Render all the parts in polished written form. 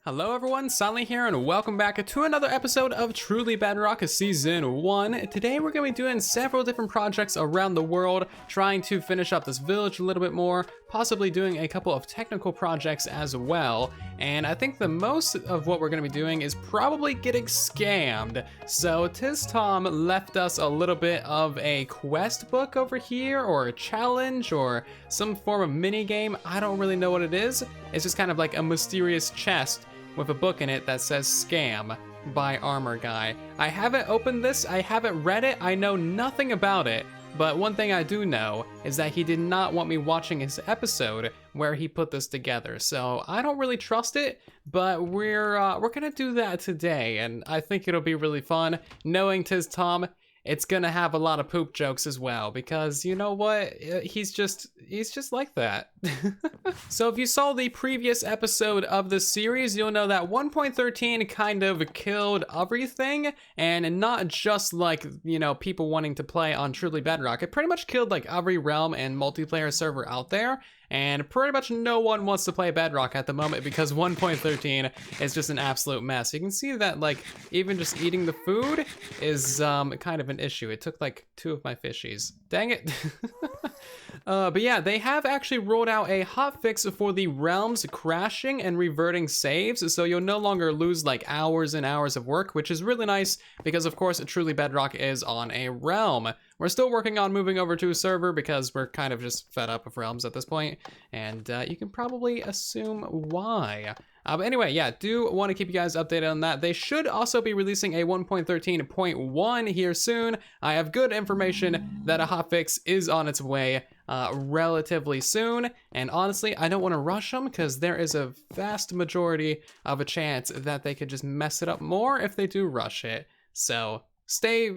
Hello everyone, Silent here, and welcome back to another episode of Truly Bedrock Season 1. Today we're going to be doing several different projects around the world, trying to finish up this village a little bit more, possibly doing a couple of technical projects as well. And I think the most of what we're going to be doing is probably getting scammed. So Tom left us a little bit of a quest book over here, or a challenge, or some form of mini game. I don't really know what it is. It's just kind of like a mysterious chest with a book in it that says Scam by Armor Guy. I haven't opened this, I haven't read it, I know nothing about it, but one thing I do know is that he did not want me watching his episode where he put this together. So I don't really trust it, but we're gonna do that today, and I think it'll be really fun. Knowing Tom, it's gonna have a lot of poop jokes as well, because you know what? He's just like that. So if you saw the previous episode of the series, you'll know that 1.13 kind of killed everything, and not just like, you know, people wanting to play on Truly Bedrock. It pretty much killed like every realm and multiplayer server out there, and pretty much no one wants to play Bedrock at the moment because 1.13 is just an absolute mess. You can see that like even just eating the food is kind of an issue. It took like 2 of my fishies. Dang it. But yeah, they have actually rolled out a hotfix for the realms crashing and reverting saves, so you'll no longer lose like hours and hours of work, which is really nice because of course Truly Bedrock is on a realm. We're still working on moving over to a server because we're kind of just fed up of realms at this point, and you can probably assume why. But anyway, yeah, do want to keep you guys updated on that. They should also be releasing a 1.13.1 here soon. I have good information that a hotfix is on its way relatively soon, and honestly, I don't want to rush them because there is a vast majority of a chance that they could just mess it up more if they do rush it. So stay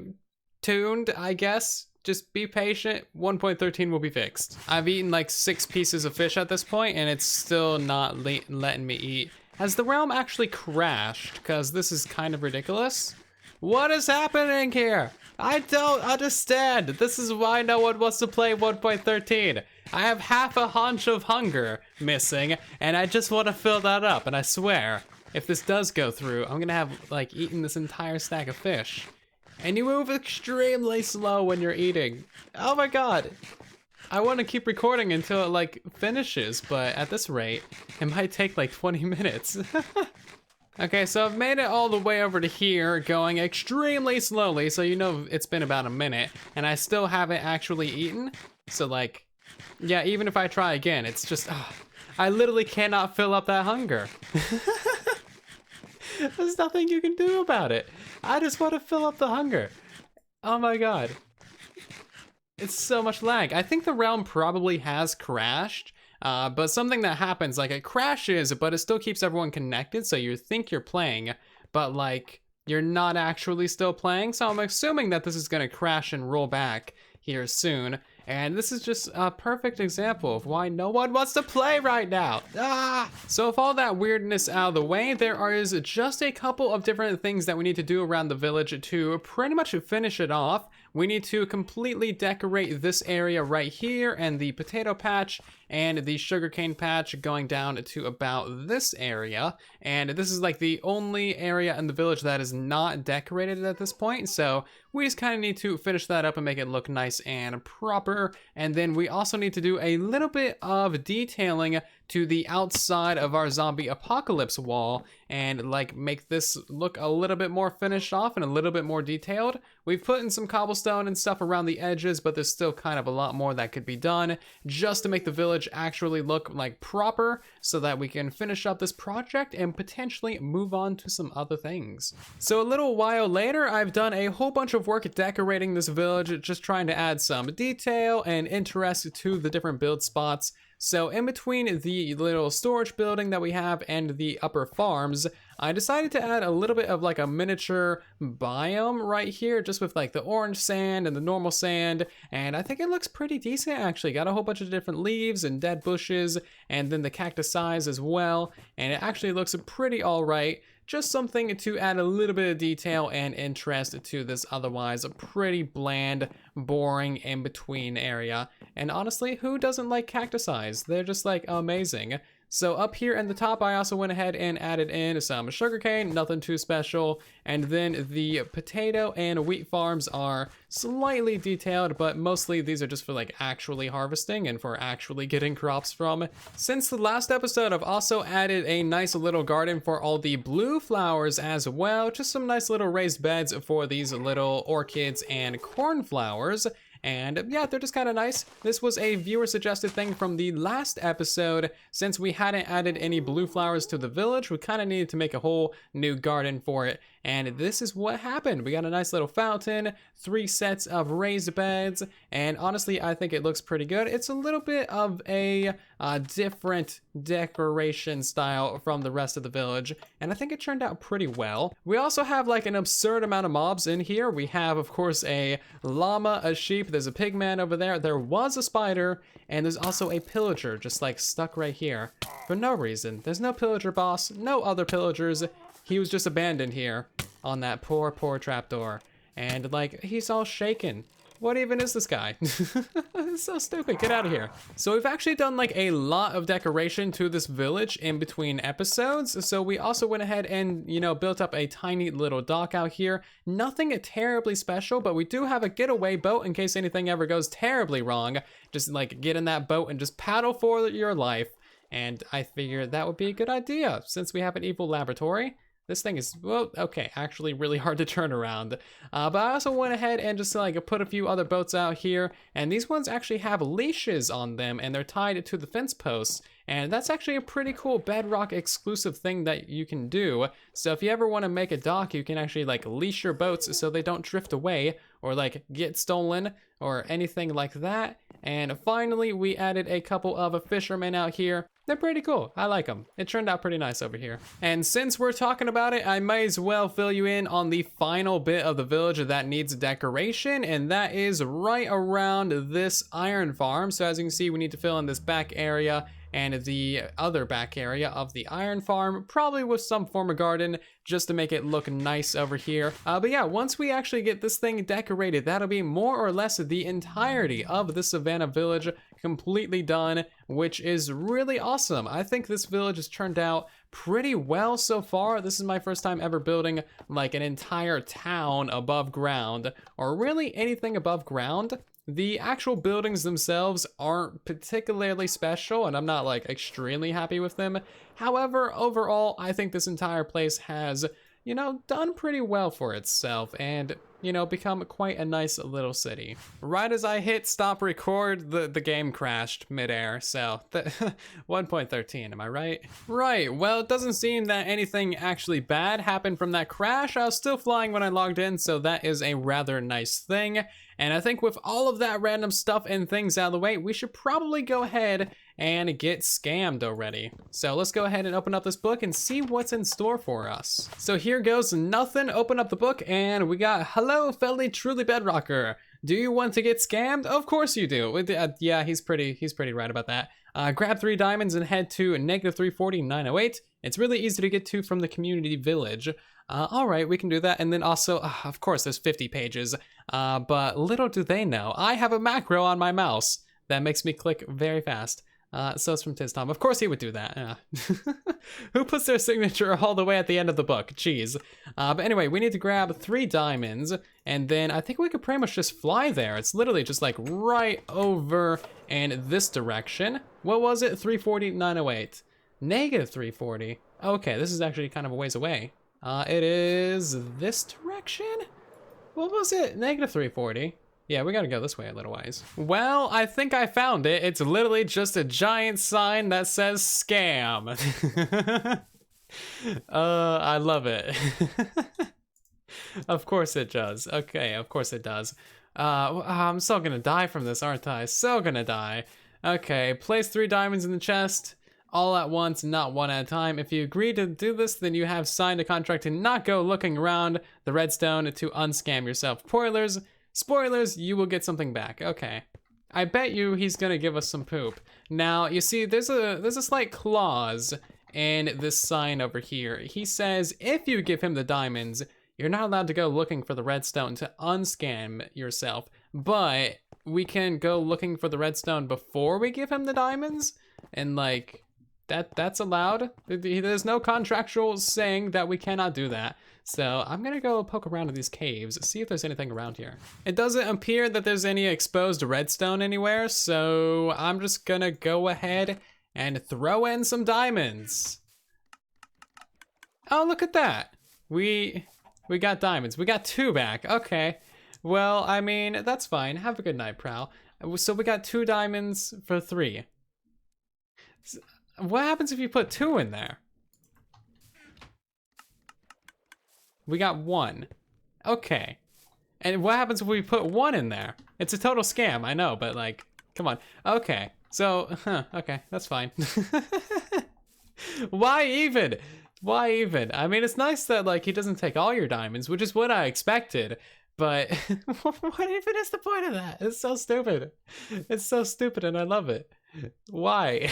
tuned, I guess. Just be patient, 1.13 will be fixed. I've eaten like 6 pieces of fish at this point, and it's still not letting me eat. Has the realm actually crashed? Because this is kind of ridiculous. What is happening here? I don't understand. This is why no one wants to play 1.13. I have half a haunch of hunger missing, and I just want to fill that up, and I swear, if this does go through, I'm gonna have like eaten this entire stack of fish. And you move extremely slow when you're eating. Oh my god. I want to keep recording until it like finishes, but at this rate, it might take like 20 minutes. Okay, so I've made it all the way over to here, going extremely slowly, so you know it's been about a minute, and I still haven't actually eaten. So like, yeah, even if I try again, it's just, I literally cannot fill up that hunger. There's nothing you can do about it. I just want to fill up the hunger. Oh my god. It's so much lag. I think the realm probably has crashed, but something that happens, like it crashes, but it still keeps everyone connected, so you think you're playing, but like, you're not actually still playing, so I'm assuming that this is gonna crash and roll back here soon. And this is just a perfect example of why no one wants to play right now. So with all that weirdness out of the way, there is just a couple of different things that we need to do around the village to pretty much finish it off. We need to completely decorate this area right here, and the potato patch and the sugarcane patch going down to about this area. And this is like the only area in the village that is not decorated at this point, so we just kind of need to finish that up and make it look nice and proper. And then we also need to do a little bit of detailing to the outside of our zombie apocalypse wall and like make this look a little bit more finished off and a little bit more detailed. We've put in some cobblestone and stuff around the edges, but there's still kind of a lot more that could be done just to make the village actually look like proper, so that we can finish up this project and potentially move on to some other things. So a little while later, I've done a whole bunch of work decorating this village, just trying to add some detail and interest to the different build spots. So in between the little storage building that we have and the upper farms, I decided to add a little bit of like a miniature biome right here, just with like the orange sand and the normal sand, and I think it looks pretty decent actually. Got a whole bunch of different leaves and dead bushes, and then the cacti as well, and it actually looks pretty alright. Just something to add a little bit of detail and interest to this otherwise pretty bland, boring in-between area. And honestly, who doesn't like cacti? They're just like amazing. So up here in the top, I also went ahead and added in some sugarcane, nothing too special. And then the potato and wheat farms are slightly detailed, but mostly these are just for like actually harvesting and for actually getting crops from. Since the last episode, I've also added a nice little garden for all the blue flowers as well. Just some nice little raised beds for these little orchids and cornflowers. And yeah, they're just kind of nice. This was a viewer suggested thing from the last episode. Since we hadn't added any blue flowers to the village, we kind of needed to make a whole new garden for it. And this is what happened. We got a nice little fountain, 3 sets of raised beds, and honestly, I think it looks pretty good. It's a little bit of a different decoration style from the rest of the village, and I think it turned out pretty well. We also have like an absurd amount of mobs in here. We have, of course, a llama, a sheep, there's a pig man over there, there was a spider, and there's also a pillager just like stuck right here for no reason. There's no pillager boss, no other pillagers. He was just abandoned here on that poor trapdoor. And like, he's all shaken. What even is this guy? It's so stupid, get out of here. So we've actually done like a lot of decoration to this village in between episodes. So we also went ahead and, you know, built up a tiny little dock out here. Nothing terribly special, but we do have a getaway boat in case anything ever goes terribly wrong. Just like get in that boat and just paddle for your life. And I figured that would be a good idea since we have an evil laboratory. This thing is, well, okay, actually really hard to turn around. But I also went ahead and just like put a few other boats out here, and these ones actually have leashes on them and they're tied to the fence posts. And that's actually a pretty cool Bedrock exclusive thing that you can do. So if you ever want to make a dock, you can actually like leash your boats so they don't drift away or like get stolen or anything like that. And finally, we added a couple of fishermen out here. They're pretty cool. I like them. It turned out pretty nice over here. And since we're talking about it, I might as well fill you in on the final bit of the village that needs decoration, and that is right around this iron farm. So as you can see, we need to fill in this back area and the other back area of the iron farm, probably with some form of garden just to make it look nice over here. But yeah, once we actually get this thing decorated, that'll be more or less the entirety of the Savannah village completely done, which is really awesome. I think this village has turned out pretty well so far. This is my first time ever building like an entire town above ground, or really anything above ground. The actual buildings themselves aren't particularly special, and I'm not like extremely happy with them. However, overall, I think this entire place has, you know, done pretty well for itself and, you know, become quite a nice little city. Right as I hit stop record, the game crashed midair, so 1.13, am I right? Right, well, it doesn't seem that anything actually bad happened from that crash. I was still flying when I logged in, so that is a rather nice thing. And I think with all of that random stuff and things out of the way, we should probably go ahead and get scammed already. So let's go ahead and open up this book and see what's in store for us. So here goes nothing. Open up the book and we got, hello, fellow truly bedrocker. Do you want to get scammed? Of course you do. Yeah, he's pretty right about that. Grab 3 diamonds and head to -340,908. It's really easy to get to from the community village. All right, we can do that. And then also, of course, there's 50 pages. But little do they know, I have a macro on my mouse that makes me click very fast. So it's from Tom. Of course he would do that. Who puts their signature all the way at the end of the book? Jeez. But anyway, we need to grab 3 diamonds, and then I think we could pretty much just fly there. It's literally just like right over in this direction. What was it? 340,908. -340. Okay, this is actually kind of a ways away. It is this direction? What was it? -340. Yeah, we gotta go this way a little ways. Well, I think I found it. It's literally just a giant sign that says scam. I love it. Of course it does. Okay, of course it does. I'm so gonna die from this, aren't I? So gonna die. Okay, place 3 diamonds in the chest. All at once, not one at a time. If you agree to do this, then you have signed a contract to not go looking around the redstone to unscam yourself. Spoilers, you will get something back. Okay. I bet you he's gonna give us some poop. Now, you see, there's a slight clause in this sign over here. He says, if you give him the diamonds, you're not allowed to go looking for the redstone to unscam yourself. But we can go looking for the redstone before we give him the diamonds? And like, That's allowed. There's no contractual saying that we cannot do that. So I'm gonna go poke around in these caves, see if there's anything around here. It doesn't appear that there's any exposed redstone anywhere, so I'm just gonna go ahead and throw in some diamonds. Oh, look at that. We got diamonds. We got 2 back. Okay. Well, I mean, that's fine. Have a good night, Prowl. So we got 2 diamonds for 3. What happens if you put 2 in there? We got 1. Okay. And what happens if we put 1 in there? It's a total scam, I know, but like, come on. Okay. So, okay, that's fine. Why even? Why even? I mean, it's nice that like he doesn't take all your diamonds, which is what I expected. But what even is the point of that? It's so stupid. It's so stupid and I love it. Why?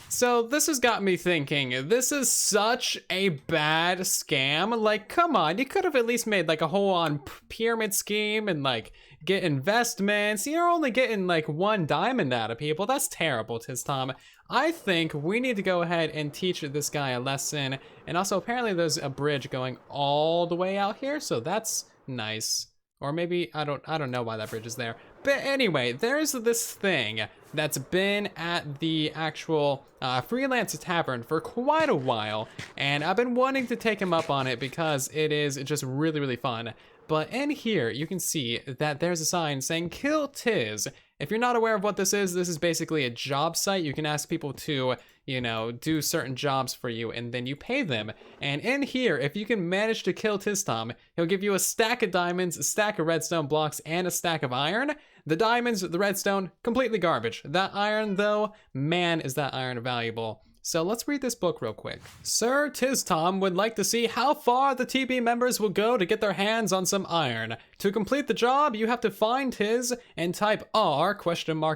So this has got me thinking, this is such a bad scam. Like, come on, you could have at least made like a whole on pyramid scheme and like get investments. You're only getting like 1 diamond out of people. That's terrible, TizTom. I think we need to go ahead and teach this guy a lesson. And also apparently there's a bridge going all the way out here, so that's nice. Or maybe, I don't know why that bridge is there. But anyway, there's this thing that's been at the actual freelance tavern for quite a while. And I've been wanting to take him up on it because it is just really, really fun. But in here, you can see that there's a sign saying, "Kill Tiz." If you're not aware of what this is basically a job site. You can ask people to, you know, do certain jobs for you and then you pay them. And in here, if you can manage to kill TizTom, he'll give you a stack of diamonds, a stack of redstone blocks, and a stack of iron. The diamonds, the redstone, completely garbage. That iron though, man, is that iron valuable. So let's read this book real quick. Sir TizTom would like to see how far the TB members will go to get their hands on some iron. To complete the job, you have to find Tiz and type R ?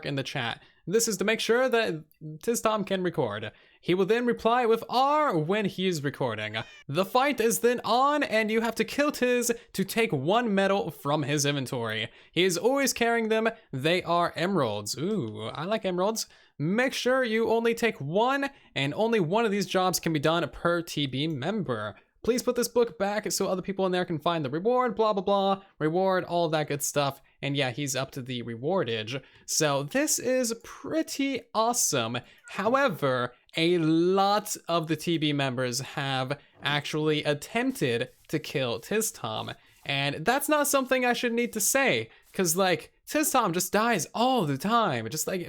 In the chat. This is to make sure that TizTom can record. He will then reply with R when he is recording. The fight is then on and you have to kill Tiz to take 1 medal from his inventory. He is always carrying them. They are emeralds. Ooh, I like emeralds. Make sure you only take 1 and only 1 of these jobs can be done per TB member. Please put this book back so other people in there can find the reward, blah, blah, blah, reward, all that good stuff. And yeah, he's up to the rewardage. So this is pretty awesome. However, a lot of the TB members have actually attempted to kill TizTom. And that's not something I should need to say, because like, TizTom just dies all the time. Just like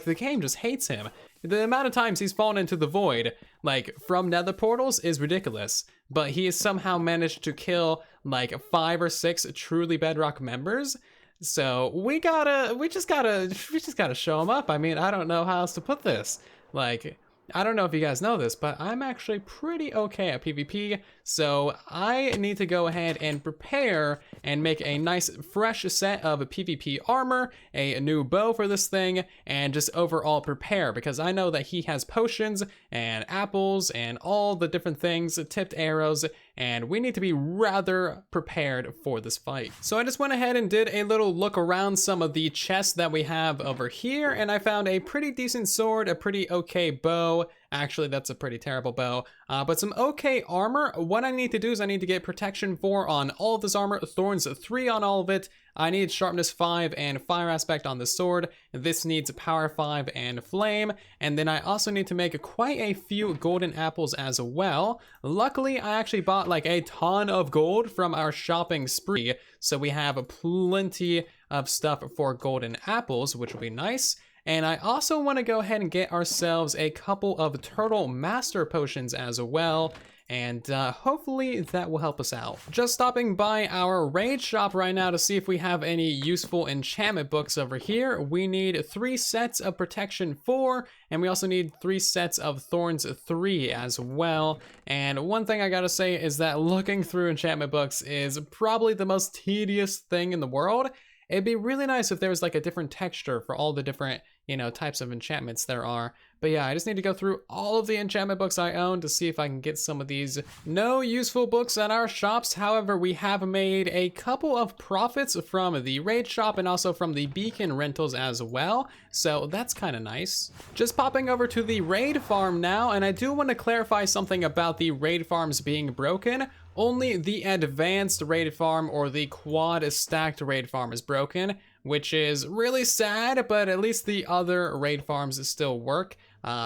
the game just hates him. The amount of times he's fallen into the void, like from nether portals, is ridiculous. But he has somehow managed to kill like 5 or 6 truly Bedrock members. So we just gotta show him up. I mean, I don't know how else to put this. Like, I don't know if you guys know this, but I'm actually pretty okay at PvP, so I need to go ahead and prepare and make a nice fresh set of PvP armor, a new bow for this thing, and just overall prepare, because I know that he has potions and apples and all the different things, tipped arrows, and we need to be rather prepared for this fight. So I just went ahead and did a little look around some of the chests that we have over here, and I found a pretty decent sword, a pretty okay bow. Actually, that's a pretty terrible bow, but some okay armor. What I need to do is I need to get protection 4 on all of this armor, thorns 3 on all of it. I need sharpness 5 and fire aspect on the sword. This needs power 5 and flame. And then I also need to make quite a few golden apples as well. Luckily, I actually bought like a ton of gold from our shopping spree. So we have plenty of stuff for golden apples, which will be nice. And I also want to go ahead and get ourselves a couple of turtle master potions as well. And hopefully that will help us out. Just stopping by our raid shop right now to see if we have any useful enchantment books over here. We need 3 sets of protection 4, and we also need 3 sets of thorns 3 as well. And one thing I gotta say is that looking through enchantment books is probably the most tedious thing in the world. It'd be really nice if there was like a different texture for all the different, you know, types of enchantments there are. But yeah, I just need to go through all of the enchantment books I own to see if I can get some of these no useful books at our shops. However, we have made a couple of profits from the raid shop and also from the beacon rentals as well. So that's kind of nice. Just popping over to the raid farm now, and I do want to clarify something about the raid farms being broken. Only the advanced raid farm or the quad stacked raid farm is broken, which is really sad, but at least the other raid farms still work.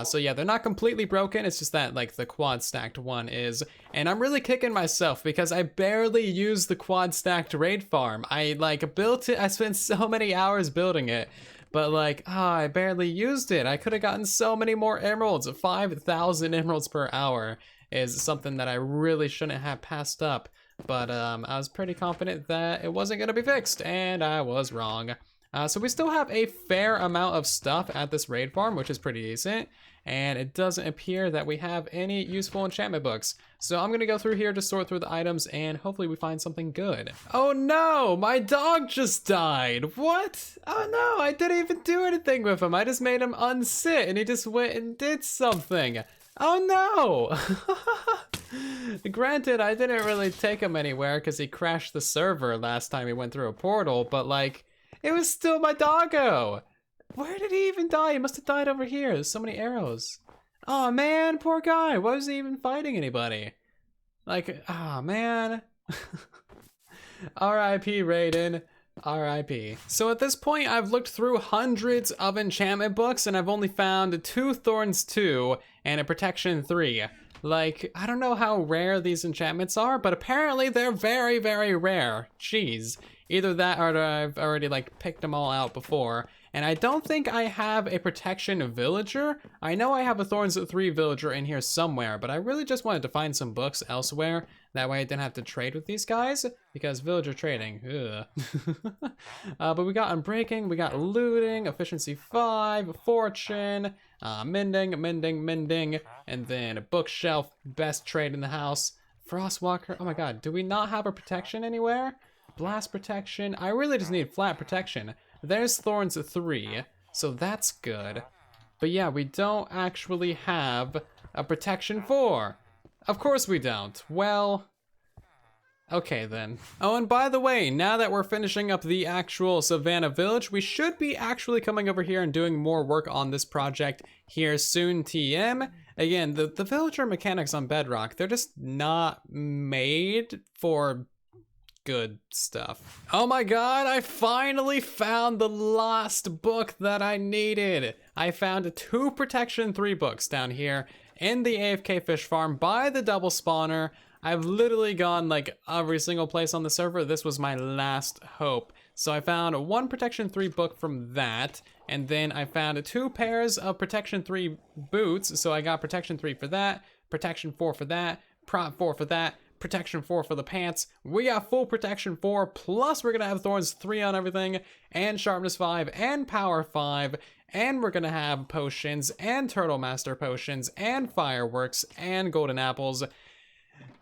So yeah, they're not completely broken, it's just that like the quad stacked one is. And I'm really kicking myself because I barely used the quad stacked raid farm. I like built it, I spent so many hours building it, but like, I barely used it. I could have gotten so many more emeralds. 5,000 emeralds per hour is something that I really shouldn't have passed up. But I was pretty confident that it wasn't gonna be fixed, and I was wrong. So we still have a fair amount of stuff at this raid farm, which is pretty decent. And it doesn't appear that we have any useful enchantment books. So I'm gonna go through here to sort through the items and hopefully we find something good. Oh no, my dog just died. What? Oh no, I didn't even do anything with him. I just made him unsit and he just went and did something. Oh no! Granted, I didn't really take him anywhere because he crashed the server last time he went through a portal, but like, it was still my doggo! Where did he even die? He must have died over here. There's so many arrows. Oh man, poor guy. Why was he even fighting anybody? Like, oh man. R.I.P. Raiden. R.I.P. So at this point, I've looked through hundreds of enchantment books and I've only found 2 Thorns 2 and a Protection 3. Like, I don't know how rare these enchantments are, but apparently they're very, very rare. Jeez. Either that or I've already like picked them all out before. And I don't think I have a Protection Villager. I know I have a Thorns 3 Villager in here somewhere, but I really just wanted to find some books elsewhere. That way I didn't have to trade with these guys, because villager trading, ugh. But we got Unbreaking, we got Looting, Efficiency 5, Fortune, Mending, and then a Bookshelf, best trade in the house. Frostwalker, oh my god, do we not have a protection anywhere? Blast Protection, I really just need flat protection. There's Thorns 3, so that's good. But yeah, we don't actually have a Protection 4. Of course we don't. Well, okay then. Oh, and by the way, now that we're finishing up the actual Savannah village, we should be actually coming over here and doing more work on this project here soon, TM. Again, the villager mechanics on Bedrock, they're just not made for good stuff. Oh my god, I finally found the last book that I needed. I found 2 Protection 3 books down here in the AFK fish farm by the double spawner. I've literally gone like every single place on the server. This was my last hope. So I found 1 Protection 3 book from that, and then I found 2 pairs of Protection 3 boots. So I got Protection 3 for that, Protection 4 for that, Prop 4 for that, Protection 4 for the pants. We got full Protection 4, plus we're gonna have Thorns 3 on everything, and Sharpness 5, and Power 5, and we're gonna have potions, and Turtle Master potions, and fireworks, and golden apples,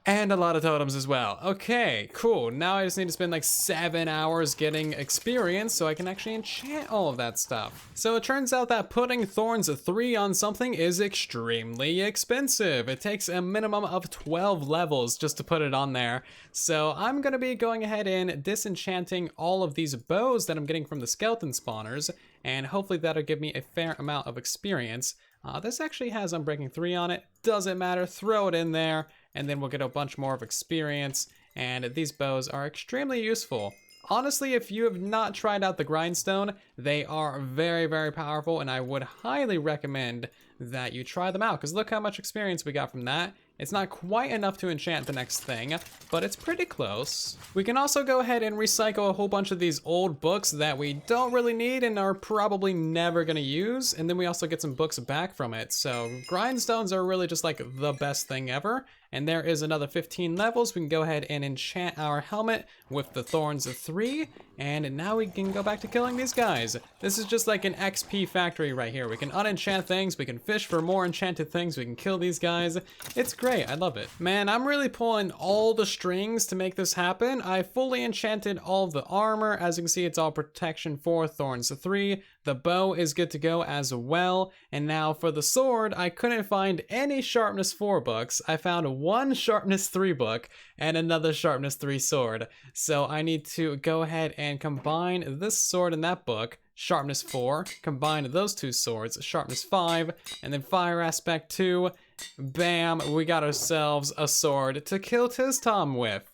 and a lot of totems as well. Okay, cool. Now I just need to spend like 7 hours getting experience so I can actually enchant all of that stuff. So it turns out that putting Thorns 3 on something is extremely expensive. It takes a minimum of 12 levels just to put it on there. So I'm gonna be going ahead and disenchanting all of these bows that I'm getting from the skeleton spawners, and hopefully that'll give me a fair amount of experience. This actually has Unbreaking 3 on it. Doesn't matter, throw it in there, and then we'll get a bunch more of experience. And these bows are extremely useful. Honestly, if you have not tried out the grindstone, they are very, very powerful, and I would highly recommend that you try them out, because look how much experience we got from that. It's not quite enough to enchant the next thing, but it's pretty close. We can also go ahead and recycle a whole bunch of these old books that we don't really need and are probably never gonna use, and then we also get some books back from it. So grindstones are really just like the best thing ever. And there is another 15 levels. We can go ahead and enchant our helmet with the Thorns 3, and now we can go back to killing these guys. This is just like an XP factory right here. We can unenchant things, we can fish for more enchanted things, we can kill these guys. It's great, I love it. Man, I'm really pulling all the strings to make this happen. I fully enchanted all of the armor. As you can see, it's all Protection 4, Thorns 3. The bow is good to go as well. And now for the sword, I couldn't find any sharpness 4 books. I found one sharpness 3 book and another sharpness 3 sword. So I need to go ahead and combine this sword and that book, sharpness 4, combine those two swords, sharpness 5, and then fire aspect 2. Bam, we got ourselves a sword to kill Tistom with.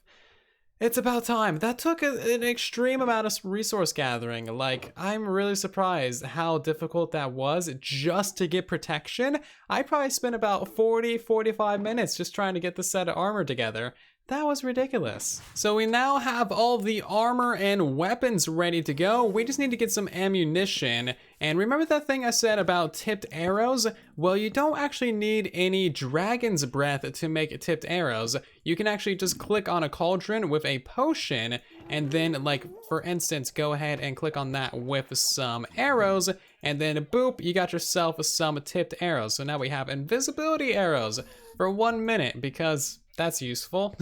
It's about time. That took an extreme amount of resource gathering. Like, I'm really surprised how difficult that was just to get protection. I probably spent about 45 minutes just trying to get the set of armor together. That was ridiculous. So we now have all the armor and weapons ready to go. We just need to get some ammunition. And remember that thing I said about tipped arrows? Well, you don't actually need any dragon's breath to make tipped arrows. You can actually just click on a cauldron with a potion and then, like, for instance, go ahead and click on that with some arrows, and then boop, you got yourself some tipped arrows. So now we have invisibility arrows for 1 minute because that's useful.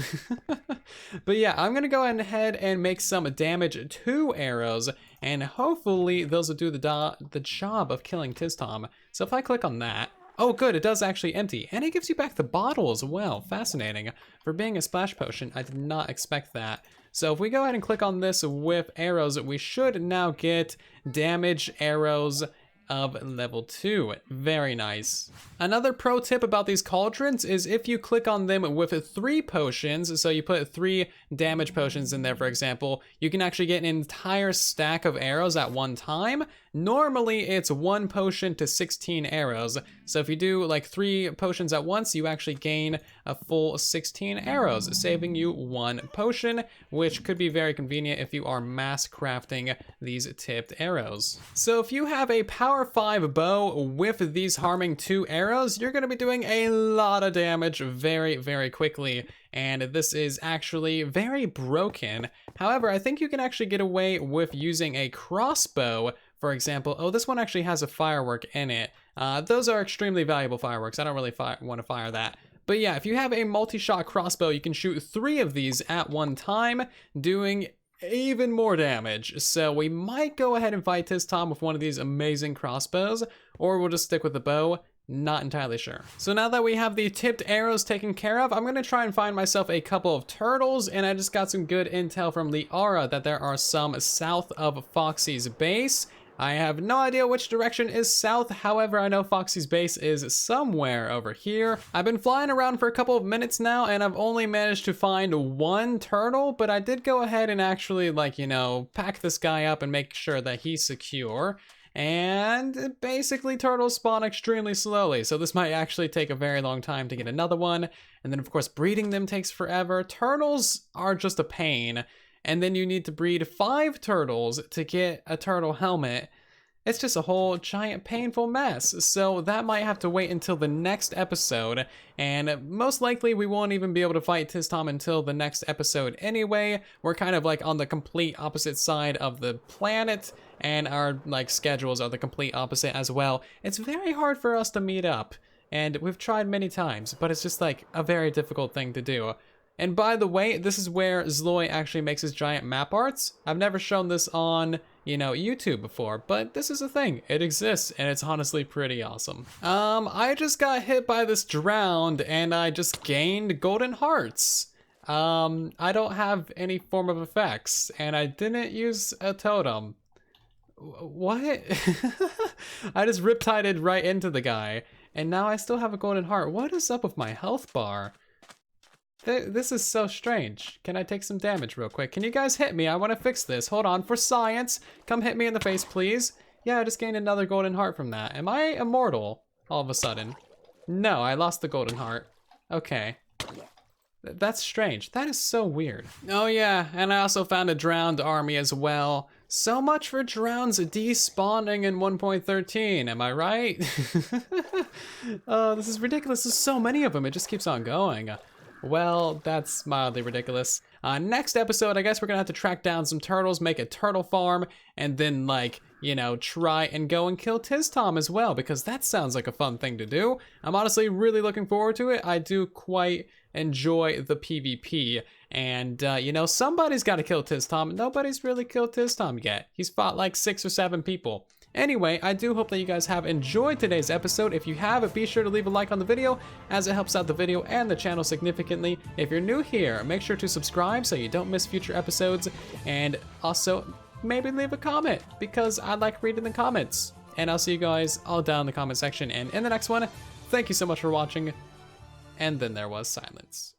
But yeah, I'm gonna go ahead and make some damage to arrows, and hopefully those will do the job of killing Tistom. So if I click on that, oh good, it does actually empty, and it gives you back the bottle as well. Fascinating. For being a splash potion, I did not expect that. So if we go ahead and click on this with arrows, we should now get damage arrows of level 2. Very nice. Another pro tip about these cauldrons is if you click on them with 3 potions, so you put 3 damage potions in there, for example, you can actually get an entire stack of arrows at one time. Normally it's 1 potion to 16 arrows. So if you do like 3 potions at once, you actually gain a full 16 arrows, saving you 1 potion, which could be very convenient if you are mass crafting these tipped arrows. So if you have a power 5 bow with these harming 2 arrows, you're going to be doing a lot of damage very, very quickly. And this is actually very broken. However, I think you can actually get away with using a crossbow, for example. Oh, this one actually has a firework in it. Those are extremely valuable fireworks. I don't really want to fire that. But yeah, if you have a multi-shot crossbow, you can shoot 3 of these at one time, doing even more damage. So we might go ahead and fight Tistom with one of these amazing crossbows, or we'll just stick with the bow. Not entirely sure. So now that we have the tipped arrows taken care of, I'm gonna try and find myself a couple of turtles, and I just got some good intel from Liara that there are some south of Foxy's base. I have no idea which direction is south, however I know Foxy's base is somewhere over here. I've been flying around for a couple of minutes now and I've only managed to find 1 turtle, but I did go ahead and actually, like, you know, pack this guy up and make sure that he's secure. And basically turtles spawn extremely slowly, so this might actually take a very long time to get another one. And then of course breeding them takes forever. Turtles are just a pain. And then you need to breed 5 turtles to get a turtle helmet. It's just a whole giant painful mess. So that might have to wait until the next episode. And most likely we won't even be able to fight Tistom until the next episode anyway. We're kind of like on the complete opposite side of the planet, and our like schedules are the complete opposite as well. It's very hard for us to meet up, and we've tried many times, but it's just like a very difficult thing to do. And by the way, this is where Zloy actually makes his giant map arts. I've never shown this on, you know, YouTube before, but this is a thing. It exists, and it's honestly pretty awesome. I just got hit by this drowned, and I just gained golden hearts. I don't have any form of effects, and I didn't use a totem. What? I just riptided right into the guy, and now I still have a golden heart. What is up with my health bar? This is so strange. Can I take some damage real quick? Can you guys hit me? I want to fix this. Hold on, for science. Come hit me in the face, please. Yeah, I just gained another golden heart from that. Am I immortal all of a sudden? No, I lost the golden heart. Okay. That's strange. That is so weird. Oh yeah, and I also found a drowned army as well. So much for drowns despawning in 1.13, am I right? Oh, this is ridiculous. There's so many of them. It just keeps on going. Well, that's mildly ridiculous. Next episode, I guess we're gonna have to track down some turtles, make a turtle farm, and then, like, you know, try and go and kill Tistom as well, because that sounds like a fun thing to do. I'm honestly really looking forward to it. I do quite enjoy the PvP, and, you know, somebody's gotta kill Tistom. Nobody's really killed Tistom yet. He's fought like 6 or 7 people. Anyway, I do hope that you guys have enjoyed today's episode. If you have, be sure to leave a like on the video, as it helps out the video and the channel significantly. If you're new here, make sure to subscribe so you don't miss future episodes, and also maybe leave a comment, because I like reading the comments. And I'll see you guys all down in the comment section and in the next one. Thank you so much for watching. And then there was silence.